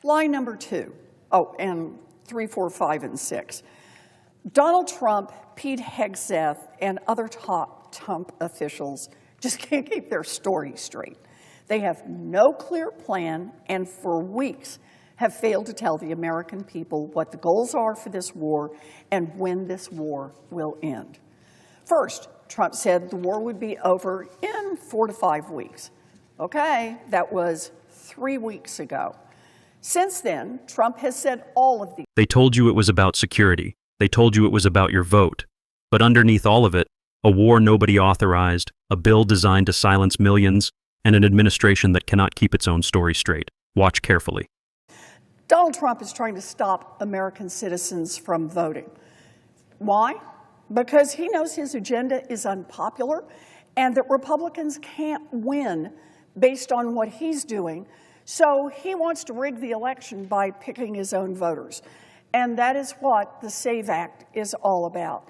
Lie number 2. Oh, and 3, 4, 5, and 6. Donald Trump, Pete Hegseth, and other top Trump officials just can't keep their story straight. They have no clear plan and for weeks have failed to tell the American people what the goals are for this war and when this war will end. First, Trump said the war would be over in 4 to 5 weeks. Okay, that was 3 weeks ago. Since then, Trump has said all of these. They told you it was about security. They told you it was about your vote. But underneath all of it, a war nobody authorized, a bill designed to silence millions, and an administration that cannot keep its own story straight. Watch carefully. Donald Trump is trying to stop American citizens from voting. Why? Because he knows his agenda is unpopular and that Republicans can't win based on what he's doing. So he wants to rig the election by picking his own voters. And that is what the SAVE Act is all about.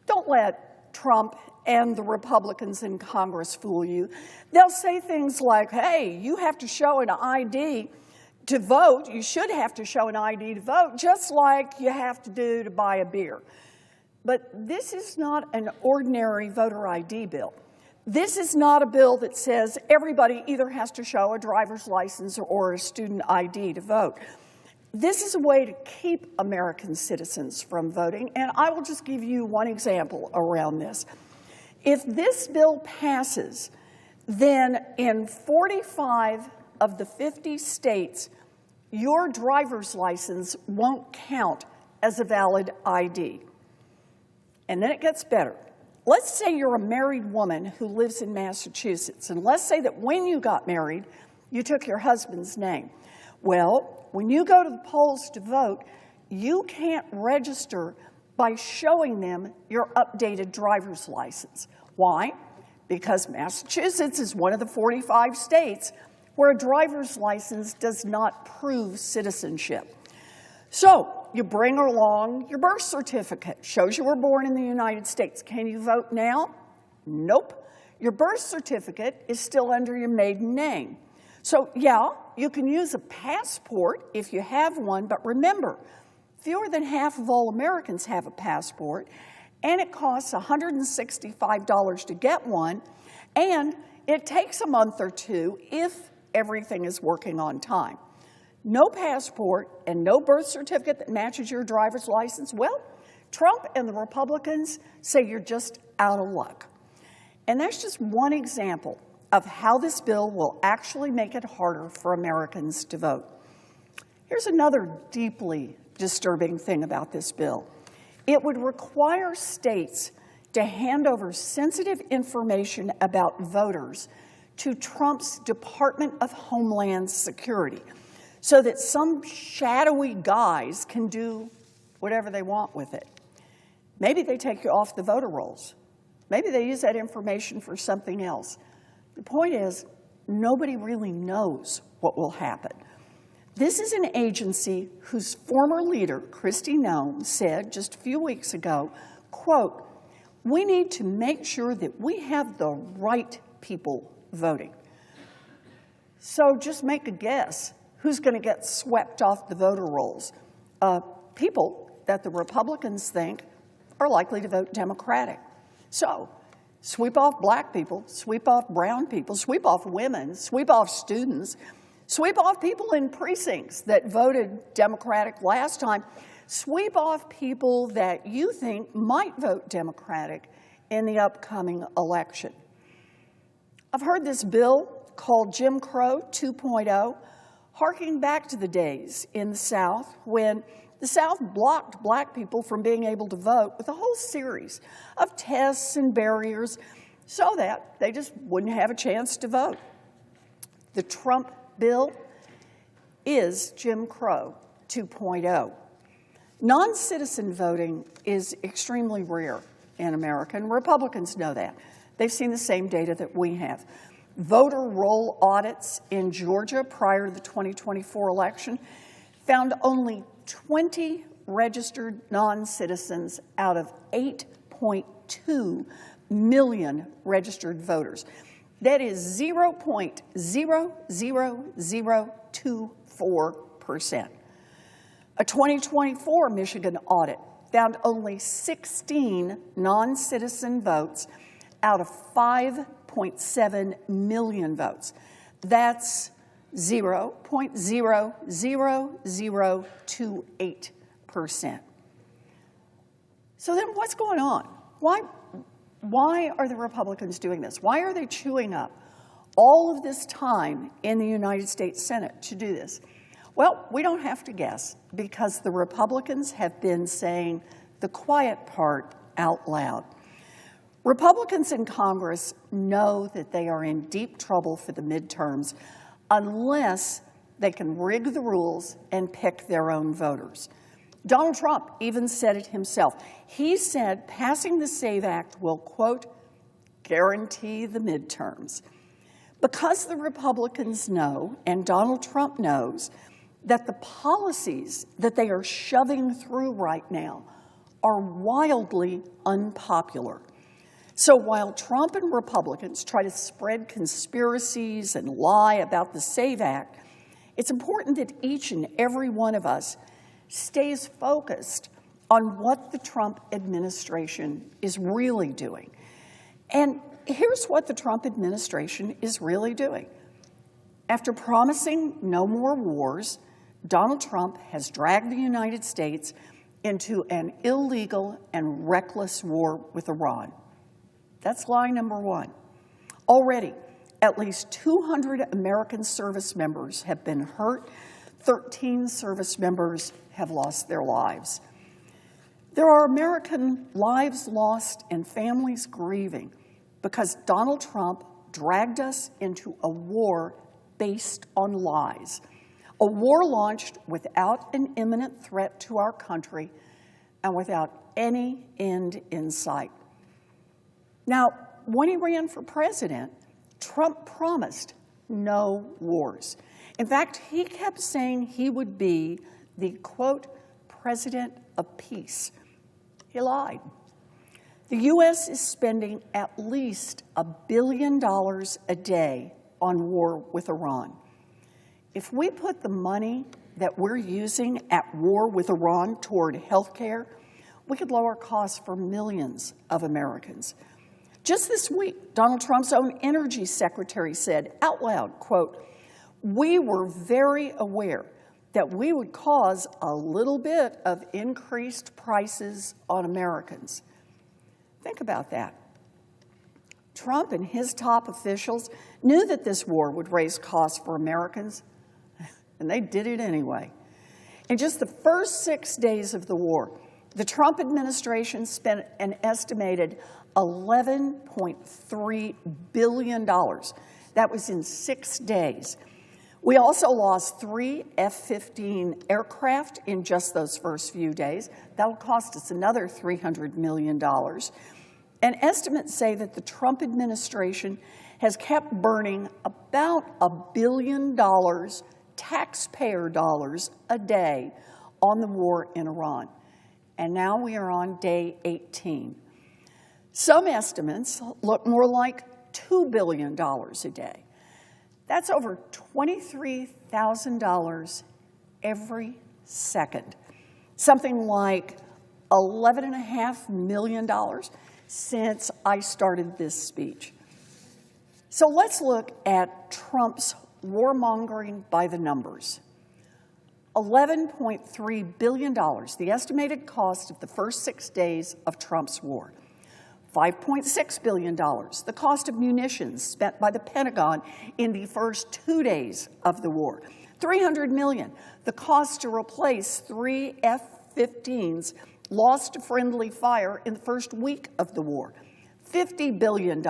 Don't let Trump and the Republicans in Congress fool you. They'll say things like, hey, you have to show an ID to vote. You should have to show an ID to vote, just like you have to do to buy a beer. But this is not an ordinary voter ID bill. This is not a bill that says everybody either has to show a driver's license or a student ID to vote. This is a way to keep American citizens from voting, and I will just give you one example around this. If this bill passes, then in 45 of the 50 states, your driver's license won't count as a valid ID. And then it gets better. Let's say you're a married woman who lives in Massachusetts, and let's say that when you got married, you took your husband's name. Well, when you go to the polls to vote, you can't register by showing them your updated driver's license. Why? Because Massachusetts is one of the 45 states where a driver's license does not prove citizenship. So you bring along your birth certificate, shows you were born in the United States. Can you vote now? Nope. Your birth certificate is still under your maiden name. So yeah, you can use a passport if you have one, but remember, fewer than half of all Americans have a passport, and it costs $165 to get one, and it takes a month or two if everything is working on time. No passport and no birth certificate that matches your driver's license, well, Trump and the Republicans say you're just out of luck. And that's just one example of how this bill will actually make it harder for Americans to vote. Here's another deeply disturbing thing about this bill. It would require states to hand over sensitive information about voters to Trump's Department of Homeland Security so that some shadowy guys can do whatever they want with it. Maybe they take you off the voter rolls. Maybe they use that information for something else. The point is, nobody really knows what will happen. This is an agency whose former leader, Kristi Noem, said just a few weeks ago, quote, "We need to make sure that we have the right people voting." So just make a guess. Who's going to get swept off the voter rolls? People that the Republicans think are likely to vote Democratic. So sweep off black people, sweep off brown people, sweep off women, sweep off students, sweep off people in precincts that voted Democratic last time, sweep off people that you think might vote Democratic in the upcoming election. I've heard this bill called Jim Crow 2.0, harking back to the days in the South when the South blocked black people from being able to vote with a whole series of tests and barriers so that they just wouldn't have a chance to vote. The Trump bill is Jim Crow 2.0. Non-citizen voting is extremely rare in America, and Republicans know that. They've seen the same data that we have. Voter roll audits in Georgia prior to the 2024 election found only 20 registered non-citizens out of 8.2 million registered voters. That is 0.00024%. A 2024 Michigan audit found only 16 non-citizen votes out of 5.7 million votes. That's 0.00028%. So then what's going on? Why are the Republicans doing this? Why are they chewing up all of this time in the United States Senate to do this? Well, we don't have to guess, because the Republicans have been saying the quiet part out loud. Republicans in Congress know that they are in deep trouble for the midterms unless they can rig the rules and pick their own voters. Donald Trump even said it himself. He said passing the SAVE Act will, quote, guarantee the midterms. Because the Republicans know, and Donald Trump knows, that the policies that they are shoving through right now are wildly unpopular. So while Trump and Republicans try to spread conspiracies and lie about the SAVE Act, it's important that each and every one of us stays focused on what the Trump administration is really doing. And here's what the Trump administration is really doing. After promising no more wars, Donald Trump has dragged the United States into an illegal and reckless war with Iran. That's lie number one. Already, at least 200 American service members have been hurt. 13 service members have lost their lives. There are American lives lost and families grieving because Donald Trump dragged us into a war based on lies. A war launched without an imminent threat to our country and without any end in sight. Now, when he ran for president, Trump promised no wars. In fact, he kept saying he would be the, quote, president of peace. He lied. The U.S. is spending at least $1 billion a day on war with Iran. If we put the money that we're using at war with Iran toward health care, we could lower costs for millions of Americans. Just this week, Donald Trump's own energy secretary said out loud, quote, we were very aware that we would cause a little bit of increased prices on Americans. Think about that. Trump and his top officials knew that this war would raise costs for Americans, and they did it anyway. In just the first 6 days of the war, the Trump administration spent an estimated $11.3 billion. That was in 6 days. We also lost 3 F-15 aircraft in just those first few days. That'll cost us another $300 million. And estimates say that the Trump administration has kept burning about $1 billion, taxpayer dollars, a day on the war in Iran. And now we are on day 18. Some estimates look more like $2 billion a day. That's over $23,000 every second. Something like $11.5 million since I started this speech. So let's look at Trump's warmongering by the numbers. $11.3 billion, the estimated cost of the first 6 days of Trump's war. $5.6 billion, the cost of munitions spent by the Pentagon in the first 2 days of the war. $300 million, the cost to replace 3 F-15s lost to friendly fire in the first week of the war. $50 billion,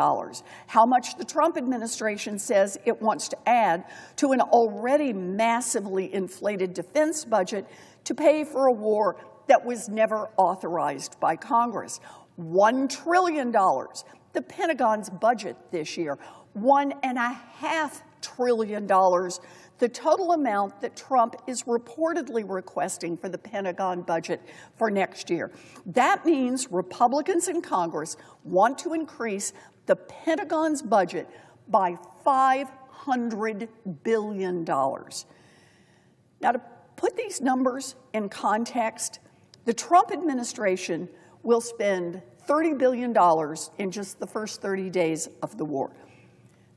how much the Trump administration says it wants to add to an already massively inflated defense budget to pay for a war that was never authorized by Congress. $1 trillion, the Pentagon's budget this year, $1.5 trillion, the total amount that Trump is reportedly requesting for the Pentagon budget for next year. That means Republicans in Congress want to increase the Pentagon's budget by $500 billion. Now, to Put these numbers in context. The Trump administration will spend $30 billion in just the first 30 days of the war.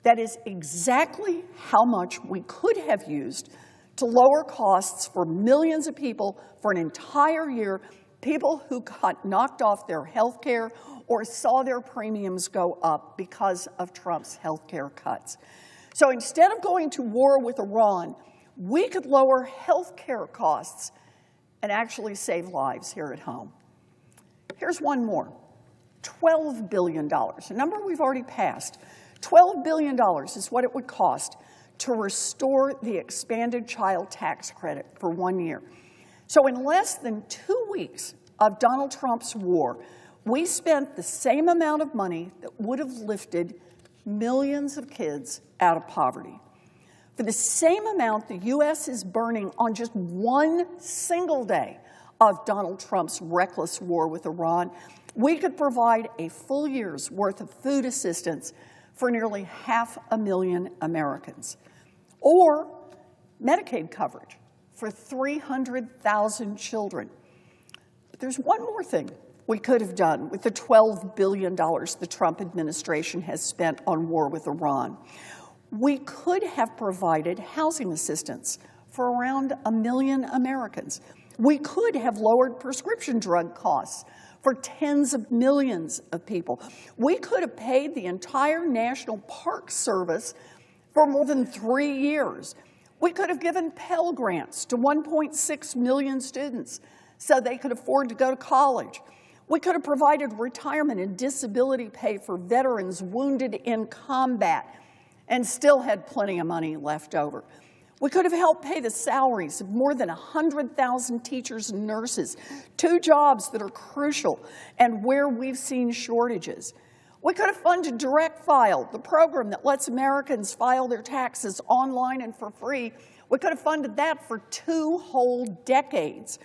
That is exactly how much we could have used to lower costs for millions of people for an entire year, people who got knocked off their health care or saw their premiums go up because of Trump's health care cuts. So instead of going to war with Iran, we could lower health care costs and actually save lives here at home. Here's one more, $12 billion, a number we've already passed. $12 billion is what it would cost to restore the expanded child tax credit for 1 year. So in less than 2 weeks of Donald Trump's war, we spent the same amount of money that would have lifted millions of kids out of poverty. For the same amount the U.S. is burning on just one single day of Donald Trump's reckless war with Iran, we could provide a full year's worth of food assistance for nearly 500,000 Americans, or Medicaid coverage for 300,000 children. But there's one more thing we could have done with the $12 billion the Trump administration has spent on war with Iran. We could have provided housing assistance for around 1 million Americans. We could have lowered prescription drug costs for tens of millions of people. We could have paid the entire National Park Service for more than 3 years. We could have given Pell Grants to 1.6 million students so they could afford to go to college. We could have provided retirement and disability pay for veterans wounded in combat and still had plenty of money left over. We could have helped pay the salaries of more than 100,000 teachers and nurses, 2 jobs that are crucial and where we've seen shortages. We could have funded Direct File, the program that lets Americans file their taxes online and for free. We could have funded that for 2 whole decades.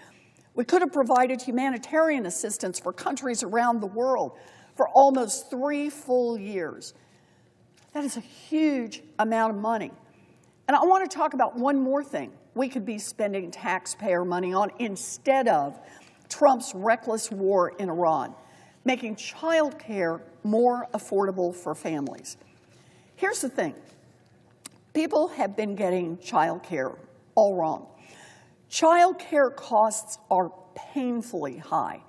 We could have provided humanitarian assistance for countries around the world for almost 3 full years. That is a huge amount of money. And I want to talk about one more thing we could be spending taxpayer money on instead of Trump's reckless war in Iran, making child care more affordable for families. Here's the thing. People have been getting child care all wrong. Child care costs are painfully high.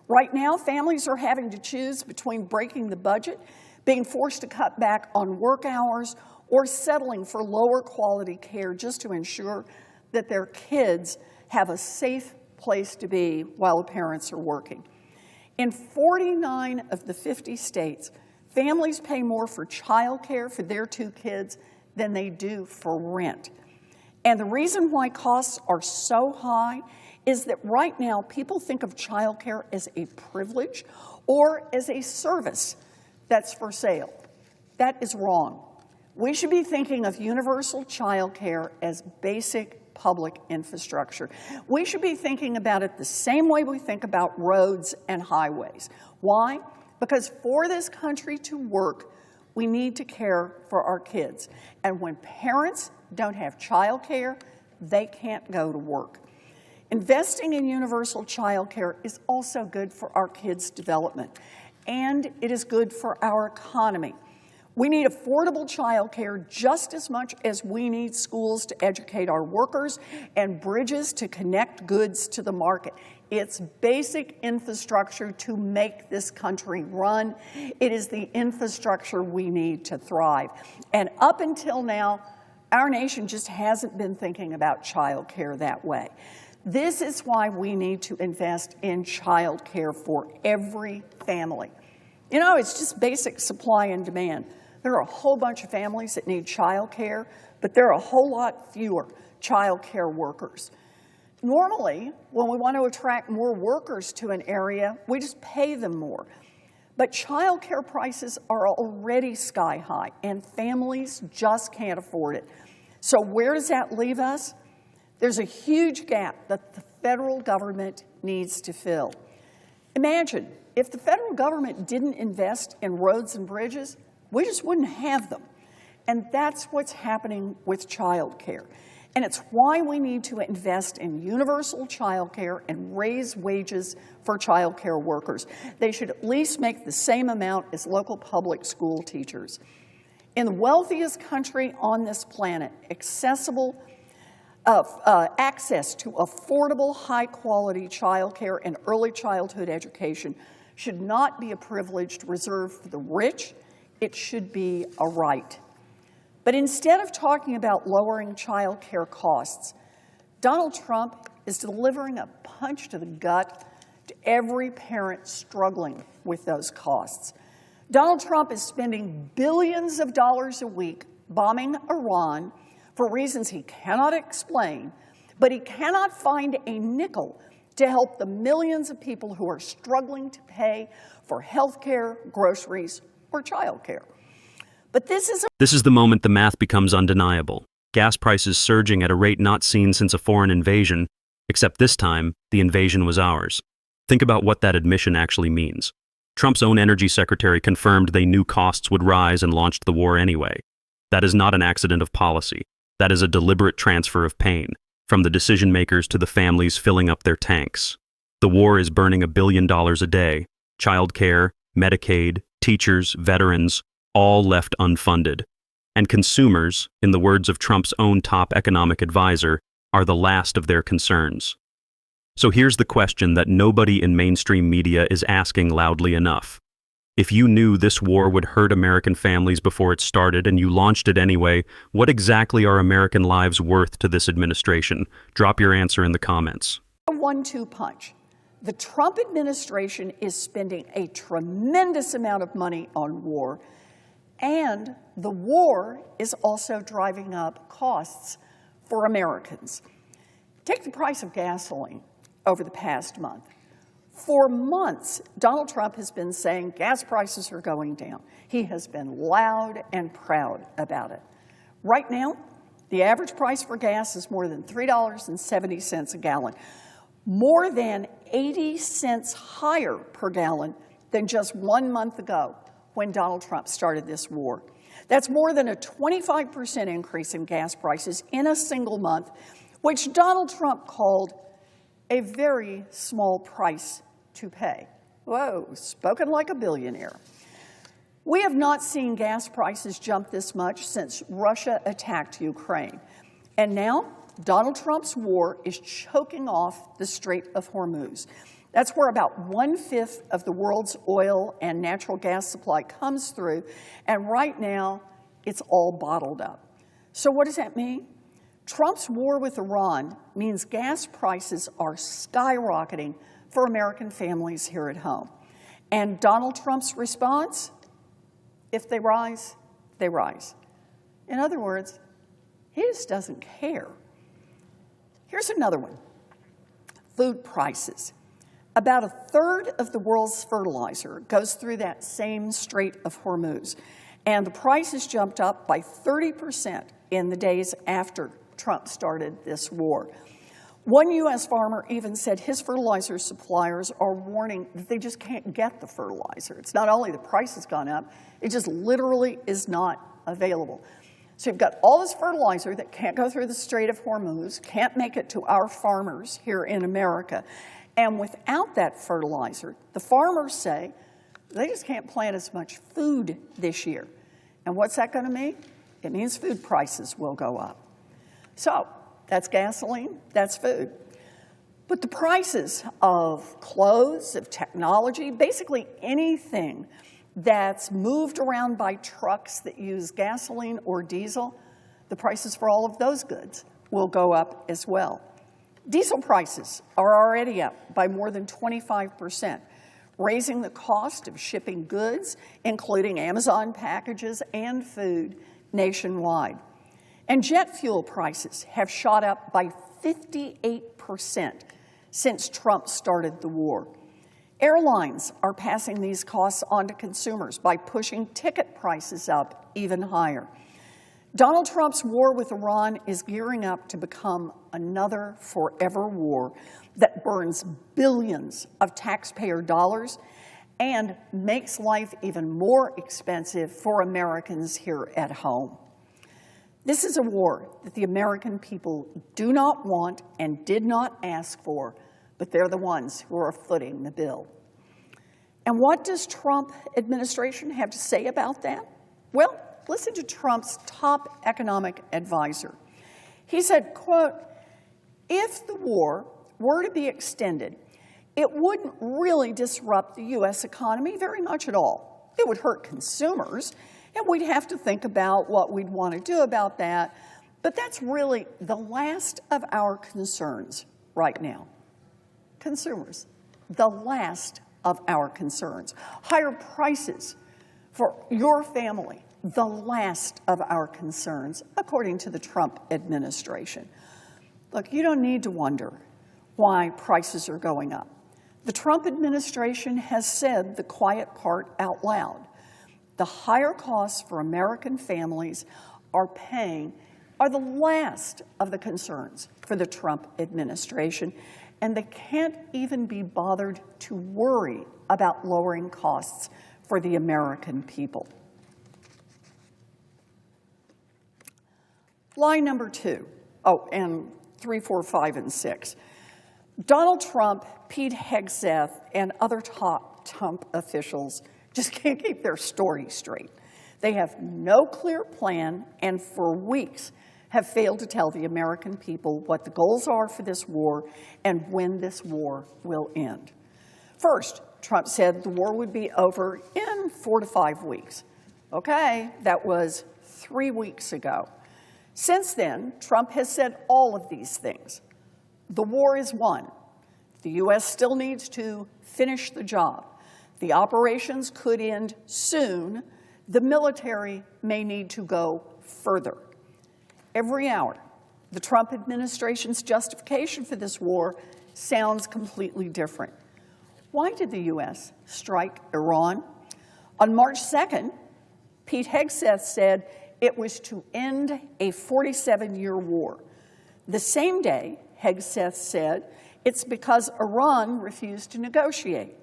Right now, families are having to choose between breaking the budget, being forced to cut back on work hours, or settling for lower quality care just to ensure that their kids have a safe place to be while the parents are working. In 49 of the 50 states, families pay more for child care for their 2 kids than they do for rent. And the reason why costs are so high is that right now people think of child care as a privilege or as a service that's for sale. That is wrong. We should be thinking of universal child care as basic public infrastructure. We should be thinking about it the same way we think about roads and highways. Why? Because for this country to work, we need to care for our kids. And when parents don't have child care, they can't go to work. Investing in universal child care is also good for our kids' development, and it is good for our economy. We need affordable child care just as much as we need schools to educate our workers and bridges to connect goods to the market. It's basic infrastructure to make this country run. It is the infrastructure we need to thrive. And up until now, our nation just hasn't been thinking about child care that way. This is why we need to invest in child care for every family. You know, it's just basic supply and demand. There are a whole bunch of families that need child care, but there are a whole lot fewer child care workers. Normally, when we want to attract more workers to an area, we just pay them more. But child care prices are already sky high, and families just can't afford it. So where does that leave us? There's a huge gap that the federal government needs to fill. Imagine if the federal government didn't invest in roads and bridges, we just wouldn't have them. And that's what's happening with child care. And it's why we need to invest in universal child care and raise wages for child care workers. They should at least make the same amount as local public school teachers. In the wealthiest country on this planet, access to affordable, high-quality child care and early childhood education should not be a privilege reserved for the rich. It should be a right. But instead of talking about lowering child care costs, Donald Trump is delivering a punch to the gut to every parent struggling with those costs. Donald Trump is spending billions of dollars a week bombing Iran for reasons he cannot explain, but he cannot find a nickel to help the millions of people who are struggling to pay for health care, groceries, or child care. But this is the moment the math becomes undeniable. Gas prices surging at a rate not seen since a foreign invasion, except this time, the invasion was ours. Think about what that admission actually means. Trump's own energy secretary confirmed they knew costs would rise and launched the war anyway. That is not an accident of policy. That is a deliberate transfer of pain, from the decision makers to the families filling up their tanks. The war is burning $1 billion a day. Child care, Medicaid, teachers, veterans, all left unfunded. And consumers, in the words of Trump's own top economic advisor, are the last of their concerns. So here's the question that nobody in mainstream media is asking loudly enough. If you knew this war would hurt American families before it started and you launched it anyway, what exactly are American lives worth to this administration? Drop your answer in the comments. A 1-2 punch. The Trump administration is spending a tremendous amount of money on war, and the war is also driving up costs for Americans. Take the price of gasoline over the past month. For months, Donald Trump has been saying gas prices are going down. He has been loud and proud about it. Right now, the average price for gas is more than $3.70 a gallon, more than 80 cents higher per gallon than just 1 month ago when Donald Trump started this war. That's more than a 25% increase in gas prices in a single month, which Donald Trump called a very small price to pay. Whoa, spoken like a billionaire. We have not seen gas prices jump this much since Russia attacked Ukraine. And now, Donald Trump's war is choking off the Strait of Hormuz. That's where about 1/5 of the world's oil and natural gas supply comes through, and right now, it's all bottled up. So what does that mean? Trump's war with Iran means gas prices are skyrocketing for American families here at home. And Donald Trump's response? If they rise, they rise. In other words, he just doesn't care. Here's another one. Food prices. About 1/3 of the world's fertilizer goes through that same Strait of Hormuz, and the price has jumped up by 30% in the days after Trump started this war. One U.S. farmer even said his fertilizer suppliers are warning that they just can't get the fertilizer. It's not only the price has gone up, it just literally is not available. So you've got all this fertilizer that can't go through the Strait of Hormuz, can't make it to our farmers here in America. And without that fertilizer, the farmers say they just can't plant as much food this year. And what's that going to mean? It means food prices will go up. So that's gasoline, that's food. But the prices of clothes, of technology, basically anything that's moved around by trucks that use gasoline or diesel, the prices for all of those goods will go up as well. Diesel prices are already up by more than 25%, raising the cost of shipping goods, including Amazon packages and food, nationwide. And jet fuel prices have shot up by 58% since Trump started the war. Airlines are passing these costs on to consumers by pushing ticket prices up even higher. Donald Trump's war with Iran is gearing up to become another forever war that burns billions of taxpayer dollars and makes life even more expensive for Americans here at home. This is a war that the American people do not want and did not ask for, but they're the ones who are footing the bill. And what does Trump administration have to say about that? Well, listen to Trump's top economic advisor. He said, quote, "If the war were to be extended, it wouldn't really disrupt the U.S. economy very much at all. It would hurt consumers, and we'd have to think about what we'd want to do about that. But that's really the last of our concerns right now." Consumers, the last of our concerns. Higher prices for your family, the last of our concerns, according to the Trump administration. Look, you don't need to wonder why prices are going up. The Trump administration has said the quiet part out loud. The higher costs for American families are the last of the concerns for the Trump administration, and they can't even be bothered to worry about lowering costs for the American people. Lie number 2, and 3, 4, 5, and 6. Donald Trump, Pete Hegseth, and other top Trump officials just can't keep their story straight. They have no clear plan, and for weeks have failed to tell the American people what the goals are for this war and when this war will end. First, Trump said the war would be over in 4 to 5 weeks. Okay, that was 3 weeks ago. Since then, Trump has said all of these things. The war is won. The U.S. still needs to finish the job. The operations could end soon. The military may need to go further. Every hour, the Trump administration's justification for this war sounds completely different. Why did the U.S. strike Iran? On March 2nd, Pete Hegseth said it was to end a 47-year war. The same day, Hegseth said it's because Iran refused to negotiate.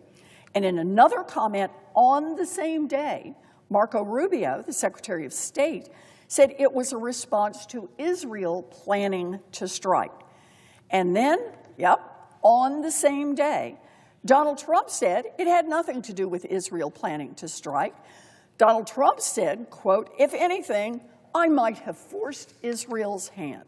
And in another comment on the same day, Marco Rubio, the Secretary of State, said it was a response to Israel planning to strike. And then, on the same day, Donald Trump said it had nothing to do with Israel planning to strike. Donald Trump said, quote, "If anything, I might have forced Israel's hand."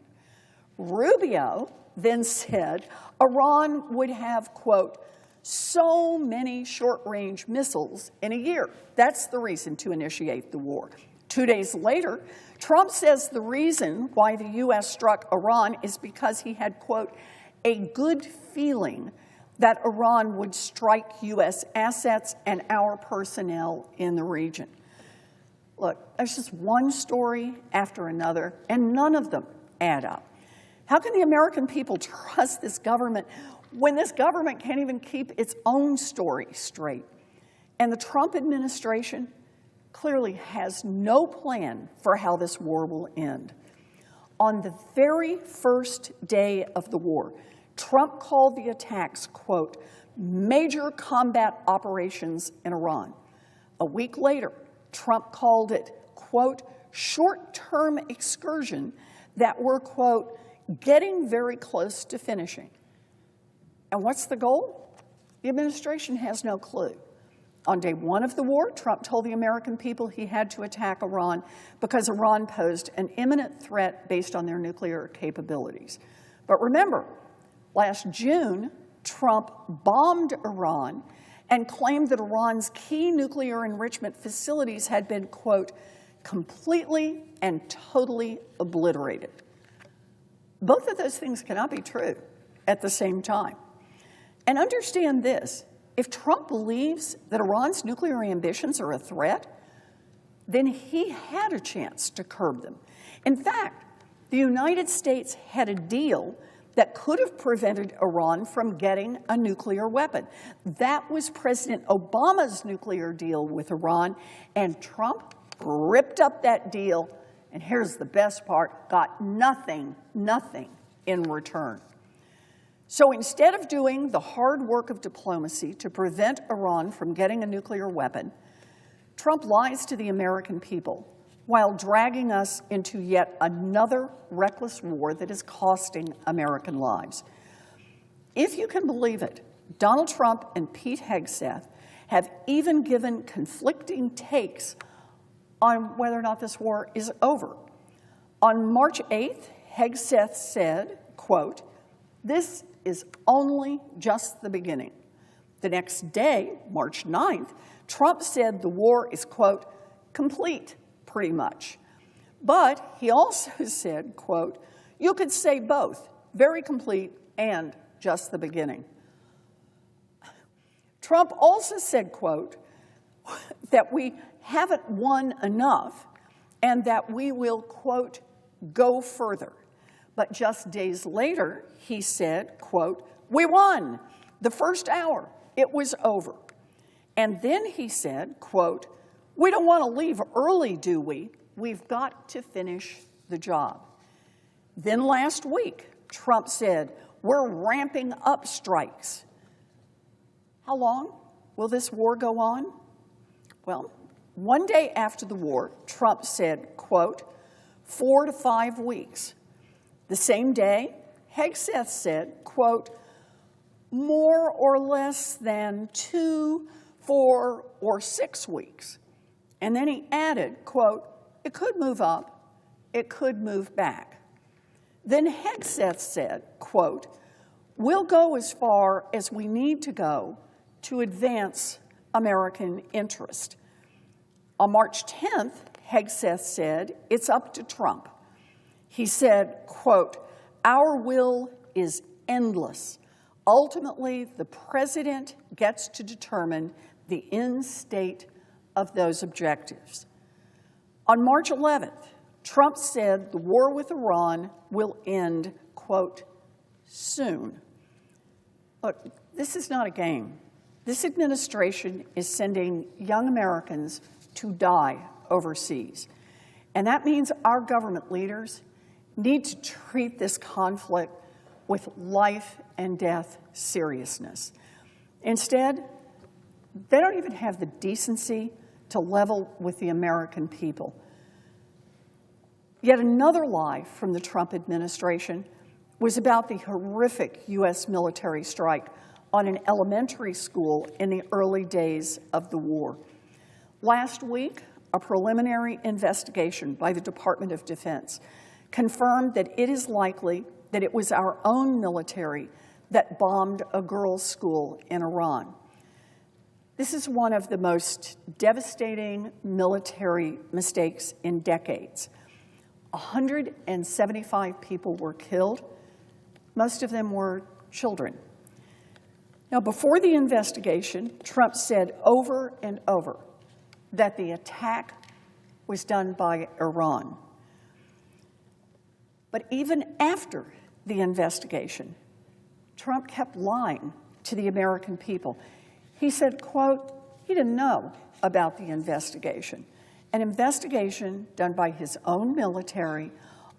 Rubio then said Iran would have, quote, "so many short-range missiles in a year. That's the reason to initiate the war." 2 days later, Trump says the reason why the U.S. struck Iran is because he had, quote, "a good feeling that Iran would strike U.S. assets and our personnel in the region." Look, there's just one story after another, and none of them add up. How can the American people trust this government when this government can't even keep its own story straight? And the Trump administration clearly has no plan for how this war will end. On the very first day of the war, Trump called the attacks, quote, "major combat operations in Iran." A week later, Trump called it, quote, "short-term excursion that were, quote, getting very close to finishing." And what's the goal? The administration has no clue. On day 1 of the war, Trump told the American people he had to attack Iran because Iran posed an imminent threat based on their nuclear capabilities. But remember, last June, Trump bombed Iran and claimed that Iran's key nuclear enrichment facilities had been, quote, "completely and totally obliterated." Both of those things cannot be true at the same time. And understand this, if Trump believes that Iran's nuclear ambitions are a threat, then he had a chance to curb them. In fact, the United States had a deal that could have prevented Iran from getting a nuclear weapon. That was President Obama's nuclear deal with Iran, and Trump ripped up that deal, and here's the best part, got nothing in return. So instead of doing the hard work of diplomacy to prevent Iran from getting a nuclear weapon, Trump lies to the American people, while dragging us into yet another reckless war that is costing American lives. If you can believe it, Donald Trump and Pete Hegseth have even given conflicting takes on whether or not this war is over. On March 8th, Hegseth said, quote, "This is only just the beginning." The next day, March 9th, Trump said the war is, quote, "complete," pretty much. But he also said, quote, "You could say both, very complete and just the beginning." Trump also said, quote, that we haven't won enough and that we will, quote, "go further." But just days later, he said, quote, "We won. The first hour, it was over." And then he said, quote, "We don't want to leave early, do we? We've got to finish the job." Then last week, Trump said, "We're ramping up strikes." How long will this war go on? Well, one day after the war, Trump said, quote, 4 to 5 weeks. The same day, Hegseth said, quote, "more or less than 2, 4, or 6 weeks. And then he added, quote, "It could move up, it could move back." Then Hegseth said, quote, "We'll go as far as we need to go to advance American interest." On March 10th, Hegseth said, "It's up to Trump." He said, quote, "Our will is endless. Ultimately, the president gets to determine the end state of those objectives." On March 11th, Trump said the war with Iran will end, quote, "soon." Look, this is not a game. This administration is sending young Americans to die overseas. And that means our government leaders need to treat this conflict with life and death seriousness. Instead, they don't even have the decency to level with the American people. Yet another lie from the Trump administration was about the horrific U.S. military strike on an elementary school in the early days of the war. Last week, a preliminary investigation by the Department of Defense confirmed that it is likely that it was our own military that bombed a girls' school in Iran. This is one of the most devastating military mistakes in decades. 175 people were killed. Most of them were children. Now, before the investigation, Trump said over and over that the attack was done by Iran. But even after the investigation, Trump kept lying to the American people. He said, quote, he didn't know about the investigation, an investigation done by his own military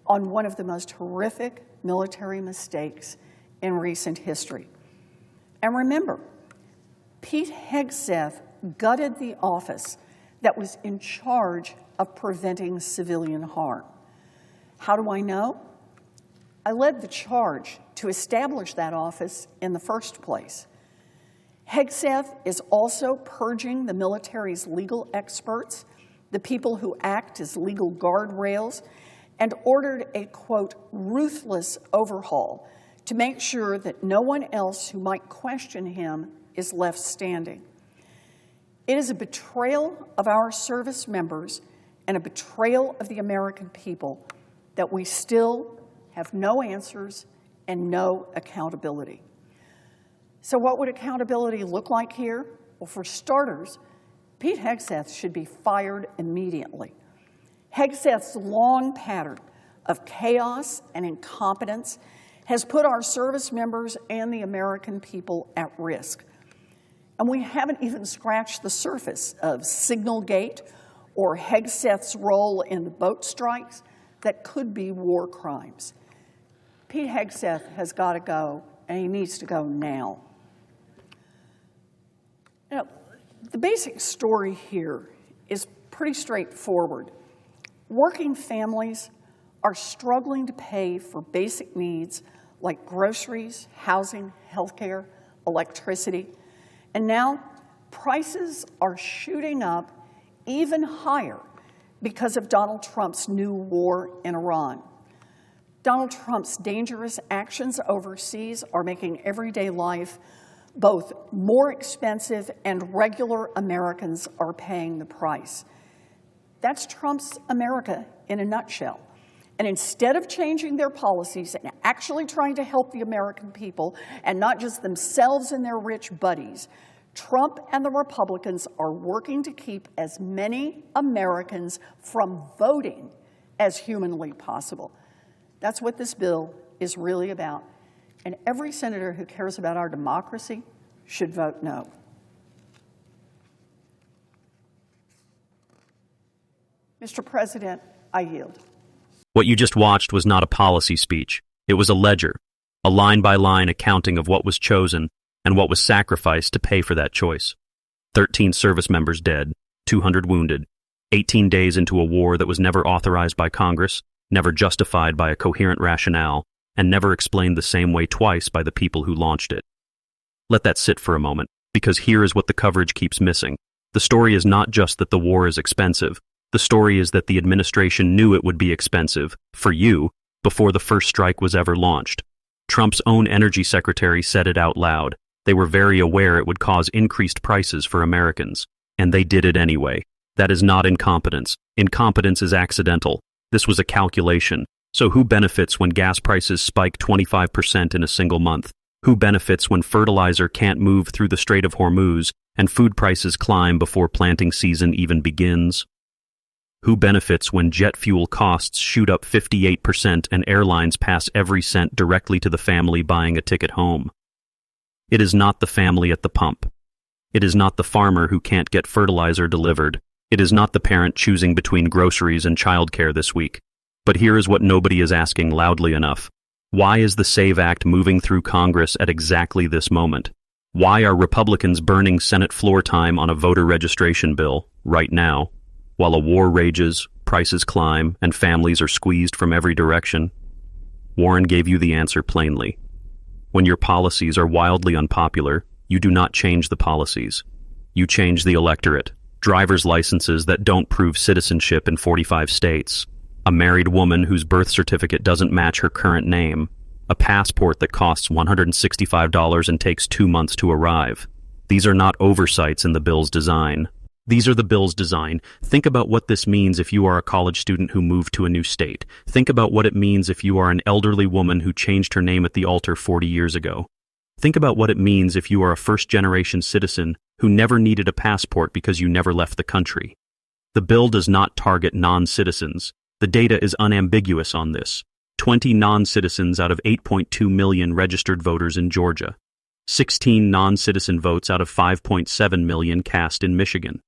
on one of the most horrific military mistakes in recent history. And remember, Pete Hegseth gutted the office that was in charge of preventing civilian harm. How do I know? I led the charge to establish that office in the first place. Hegseth is also purging the military's legal experts, the people who act as legal guardrails, and ordered a, quote, ruthless overhaul to make sure that no one else who might question him is left standing. It is a betrayal of our service members and a betrayal of the American people that we still have no answers and no accountability. So what would accountability look like here? Well, for starters, Pete Hegseth should be fired immediately. Hegseth's long pattern of chaos and incompetence has put our service members and the American people at risk. And we haven't even scratched the surface of Signalgate or Hegseth's role in the boat strikes that could be war crimes. Pete Hegseth has got to go, and he needs to go now. Now, the basic story here is pretty straightforward. Working families are struggling to pay for basic needs like groceries, housing, healthcare, electricity, and now prices are shooting up even higher because of Donald Trump's new war in Iran. Donald Trump's dangerous actions overseas are making everyday life both more expensive, and regular Americans are paying the price. That's Trump's America in a nutshell. And instead of changing their policies and actually trying to help the American people, and not just themselves and their rich buddies, Trump and the Republicans are working to keep as many Americans from voting as humanly possible. That's what this bill is really about. And every senator who cares about our democracy should vote no. Mr. President, I yield. What you just watched was not a policy speech. It was a ledger, a line-by-line accounting of what was chosen and what was sacrificed to pay for that choice. 13 service members dead, 200 wounded, 18 days into a war that was never authorized by Congress, never justified by a coherent rationale, and never explained the same way twice by the people who launched it. Let that sit for a moment, because here is what the coverage keeps missing. The story is not just that the war is expensive. The story is that the administration knew it would be expensive, for you, before the first strike was ever launched. Trump's own energy secretary said it out loud. They were very aware it would cause increased prices for Americans, and they did it anyway. That is not incompetence. Incompetence is accidental. This was a calculation. So who benefits when gas prices spike 25% in a single month? Who benefits when fertilizer can't move through the Strait of Hormuz and food prices climb before planting season even begins? Who benefits when jet fuel costs shoot up 58% and airlines pass every cent directly to the family buying a ticket home? It is not the family at the pump. It is not the farmer who can't get fertilizer delivered. It is not the parent choosing between groceries and childcare this week. But here is what nobody is asking loudly enough. Why is the SAVE Act moving through Congress at exactly this moment? Why are Republicans burning Senate floor time on a voter registration bill right now, while a war rages, prices climb, and families are squeezed from every direction? Warren gave you the answer plainly. When your policies are wildly unpopular, you do not change the policies. You change the electorate. Driver's licenses that don't prove citizenship in 45 states. A married woman whose birth certificate doesn't match her current name. A passport that costs $165 and takes 2 months to arrive. These are not oversights in the bill's design. These are the bill's design. Think about what this means if you are a college student who moved to a new state. Think about what it means if you are an elderly woman who changed her name at the altar 40 years ago. Think about what it means if you are a first-generation citizen who never needed a passport because you never left the country. The bill does not target non-citizens. The data is unambiguous on this. 20 non-citizens out of 8.2 million registered voters in Georgia. 16 non-citizen votes out of 5.7 million cast in Michigan.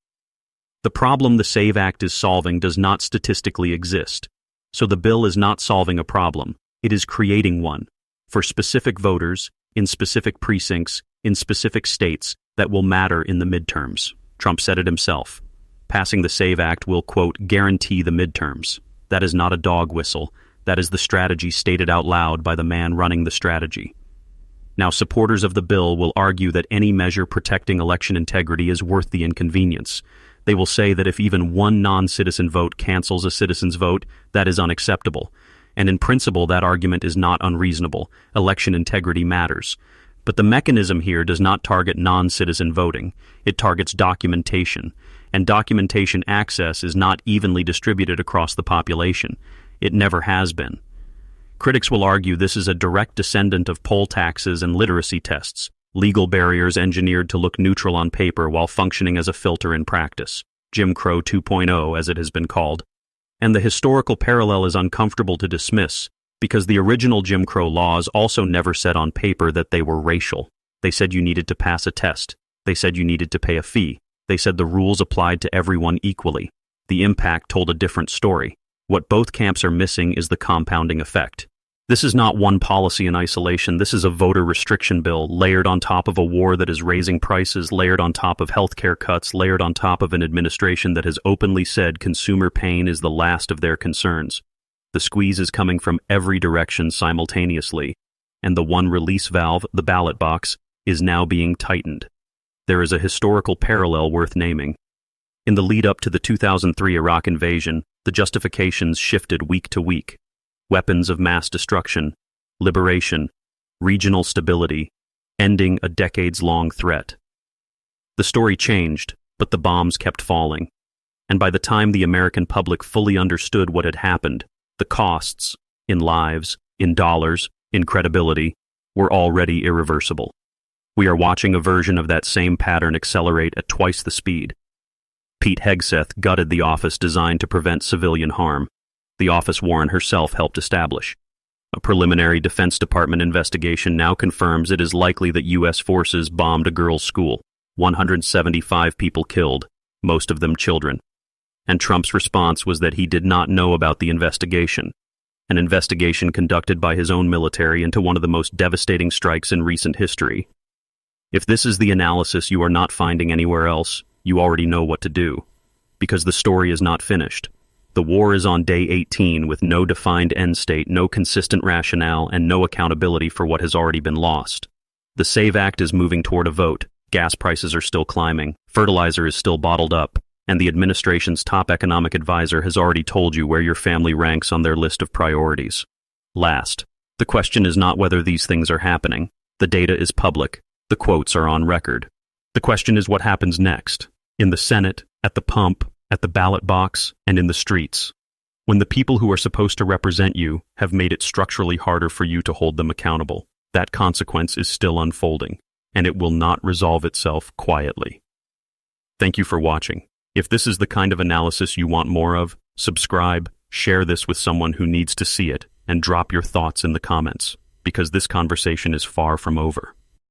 The problem the SAVE Act is solving does not statistically exist. So the bill is not solving a problem. It is creating one for specific voters, in specific precincts, in specific states that will matter in the midterms. Trump said it himself. Passing the SAVE Act will, quote, guarantee the midterms. That is not a dog whistle. That is the strategy stated out loud by the man running the strategy. Now, supporters of the bill will argue that any measure protecting election integrity is worth the inconvenience. They will say that if even one non-citizen vote cancels a citizen's vote, that is unacceptable. And in principle, that argument is not unreasonable. Election integrity matters. But the mechanism here does not target non-citizen voting. It targets documentation. And documentation access is not evenly distributed across the population. It never has been. Critics will argue this is a direct descendant of poll taxes and literacy tests, legal barriers engineered to look neutral on paper while functioning as a filter in practice, Jim Crow 2.0 as it has been called. And the historical parallel is uncomfortable to dismiss, because the original Jim Crow laws also never said on paper that they were racial. They said you needed to pass a test. They said you needed to pay a fee. They said the rules applied to everyone equally. The impact told a different story. What both camps are missing is the compounding effect. This is not one policy in isolation. This is a voter restriction bill layered on top of a war that is raising prices, layered on top of healthcare cuts, layered on top of an administration that has openly said consumer pain is the last of their concerns. The squeeze is coming from every direction simultaneously, and the one release valve, the ballot box, is now being tightened. There is a historical parallel worth naming. In the lead up to the 2003 Iraq invasion, the justifications shifted week to week. Weapons of mass destruction, liberation, regional stability, ending a decades-long threat. The story changed, but the bombs kept falling. And by the time the American public fully understood what had happened, the costs, in lives, in dollars, in credibility, were already irreversible. We are watching a version of that same pattern accelerate at twice the speed. Pete Hegseth gutted the office designed to prevent civilian harm, the office Warren herself helped establish. A preliminary Defense Department investigation now confirms it is likely that U.S. forces bombed a girls' school, 175 people killed, most of them children. And Trump's response was that he did not know about the investigation, an investigation conducted by his own military into one of the most devastating strikes in recent history. If this is the analysis you are not finding anywhere else, you already know what to do, because the story is not finished. The war is on day 18 with no defined end state, no consistent rationale, and no accountability for what has already been lost. The SAVE Act is moving toward a vote, gas prices are still climbing, fertilizer is still bottled up, and the administration's top economic advisor has already told you where your family ranks on their list of priorities. Last, the question is not whether these things are happening. The data is public. The quotes are on record. The question is what happens next, in the Senate, at the pump, at the ballot box, and in the streets, when the people who are supposed to represent you have made it structurally harder for you to hold them accountable. That consequence is still unfolding, and it will not resolve itself quietly. Thank you for watching. If this is the kind of analysis you want more of, subscribe, share this with someone who needs to see it, and drop your thoughts in the comments, because this conversation is far from over.